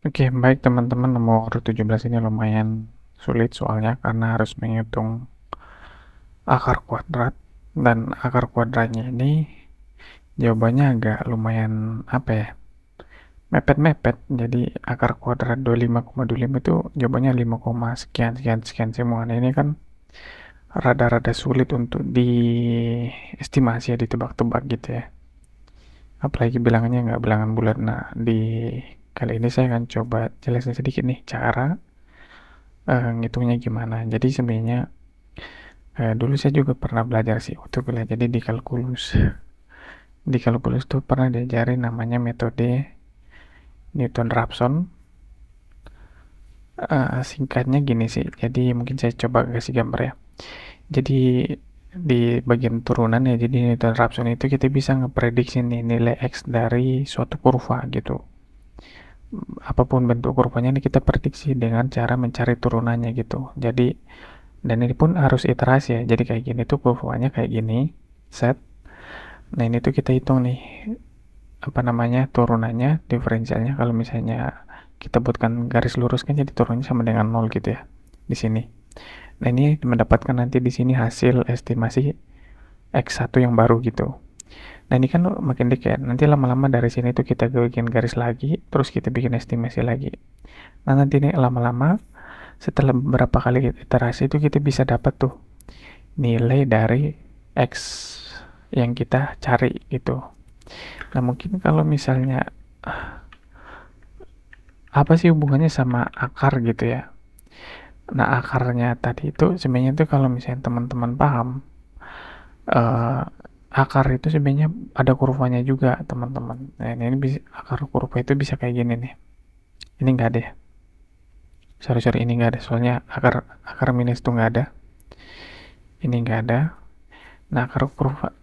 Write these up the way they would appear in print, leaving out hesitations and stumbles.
Oke, baik teman-teman, nomor 17 ini lumayan sulit soalnya karena harus menghitung akar kuadrat, dan akar kuadratnya ini jawabannya agak lumayan apa ya, mepet-mepet. Jadi akar kuadrat 25,25 itu jawabannya 5, sekian sekian sekian semua. Nah, ini kan rada-rada sulit untuk diestimasi ya, ditebak-tebak gitu ya. Apalagi bilangannya nggak bilangan bulat. Nah, di kali ini saya akan coba jelasin sedikit nih cara ngitungnya gimana. Jadi sebenarnya dulu saya juga pernah belajar sih waktu kuliah. Jadi di kalkulus tuh pernah diajarin namanya metode Newton-Raphson. Singkatnya gini sih. Jadi mungkin saya coba kasih gambar ya. Jadi di bagian turunan ya, jadi Newton-Raphson itu kita bisa ngeprediksi nih nilai x dari suatu kurva gitu. Apapun bentuk kurvanya ini kita prediksi dengan cara mencari turunannya gitu. Jadi, dan ini pun harus iterasi ya. Jadi kayak gini tuh kurvanya kayak gini, set. Nah, ini tuh kita hitung nih apa namanya turunannya, diferensialnya. Kalau misalnya kita buatkan garis lurus kan jadi turunnya sama dengan 0 gitu ya di sini. Nah, ini mendapatkan nanti di sini hasil estimasi x1 yang baru gitu. Nah, ini kan makin dekat. Nanti lama-lama dari sini tuh kita bikin garis lagi, terus kita bikin estimasi lagi. Nah, nanti nih lama-lama setelah beberapa kali iterasi itu kita bisa dapat tuh nilai dari x yang kita cari gitu. Nah, mungkin kalau misalnya apa sih hubungannya sama akar gitu ya. Nah, akarnya tadi itu sebenarnya tuh kalau misalnya teman-teman paham, eh, akar itu sebenarnya ada kurvanya juga teman-teman. Nah, ini bisa, akar kurva itu bisa kayak gini nih. Ini enggak ada ya. Sorry, ini enggak ada. Soalnya akar akar minus itu enggak ada. Ini enggak ada. Nah, kurva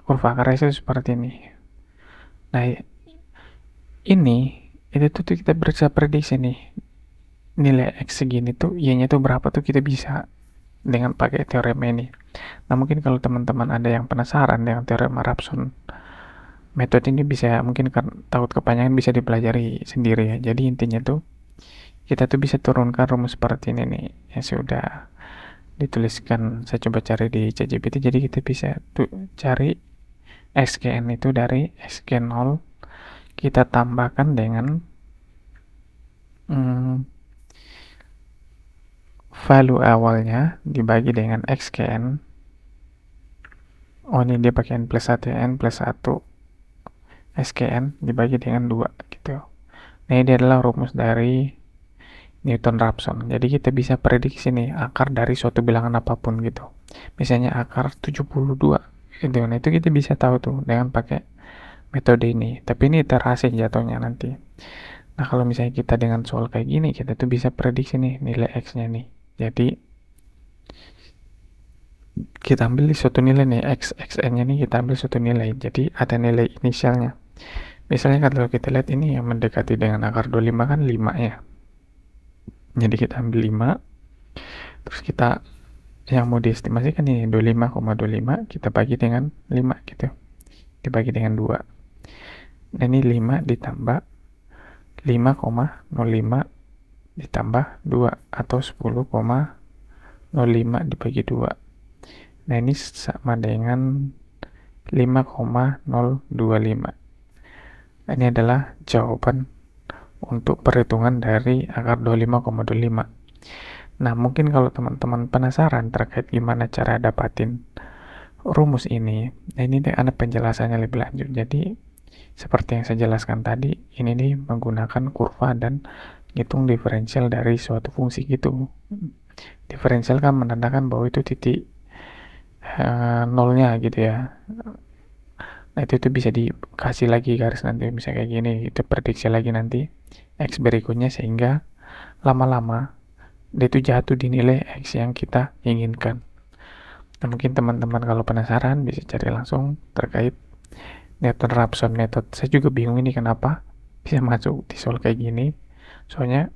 akarnya itu seperti ini. Nah, ini itu tuh kita bisa prediksi nih nilai x segini tuh y-nya tuh berapa tuh kita bisa dengan pakai teorem ini. Nah, mungkin kalau teman-teman ada yang penasaran dengan teorema Raphson, metode ini bisa mungkin kan takut kepanjangan bisa dipelajari sendiri ya. Jadi intinya tuh kita tuh bisa turunkan rumus seperti ini nih yang sudah dituliskan. Saya coba cari di ChatGPT. Jadi kita bisa tuh cari xkn itu dari xk0 kita tambahkan dengan hmm, value awalnya dibagi dengan xkn. Oh, ini dia pakai n plus 1 ya, n plus 1 skn dibagi dengan 2 gitu. Nah, ini adalah rumus dari Newton-Raphson. Jadi kita bisa prediksi nih akar dari suatu bilangan apapun gitu. Misalnya akar 72 gitu. Nah, itu kita bisa tahu tuh dengan pakai metode ini. Tapi ini iterasi jatuhnya nanti. Nah, kalau misalnya kita dengan soal kayak gini, kita tuh bisa prediksi nih nilai x-nya nih. Jadi kita ambil suatu nilai nih, xn-nya nih kita ambil suatu nilai. Jadi ada nilai inisialnya. Misalnya kalau kita lihat ini yang mendekati dengan akar 25 kan 5 ya. Jadi kita ambil 5, terus kita yang mau diestimasikan ini 25,25 kita bagi dengan 5 gitu. Dibagi dengan 2. Nah, ini 5 ditambah 5,05 ditambah 2 atau 10,05 dibagi 2. Nah, ini sama dengan 5,025. Ini adalah jawaban untuk perhitungan dari akar 25,25. Nah, mungkin kalau teman-teman penasaran terkait gimana cara dapatin rumus ini, nah ini ada penjelasannya lebih lanjut. Jadi, seperti yang saya jelaskan tadi, ini nih menggunakan kurva dan hitung diferensial dari suatu fungsi gitu. Diferensial kan menandakan bahwa itu titik nolnya gitu ya. Nah, itu bisa dikasih lagi garis nanti bisa kayak gini, itu prediksi lagi nanti x berikutnya sehingga lama-lama dia itu jatuh di nilai x yang kita inginkan. Nah, mungkin teman-teman kalau penasaran bisa cari langsung terkait Newton-Raphson method. Saya juga bingung ini kenapa bisa masuk di soal kayak gini. Soalnya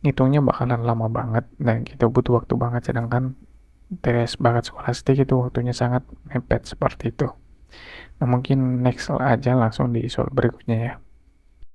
ngitungnya bakalan lama banget dan kita butuh waktu banget, sedangkan tes bakat skolastik itu waktunya sangat mepet seperti itu. Nah, mungkin next aja langsung di soal berikutnya ya.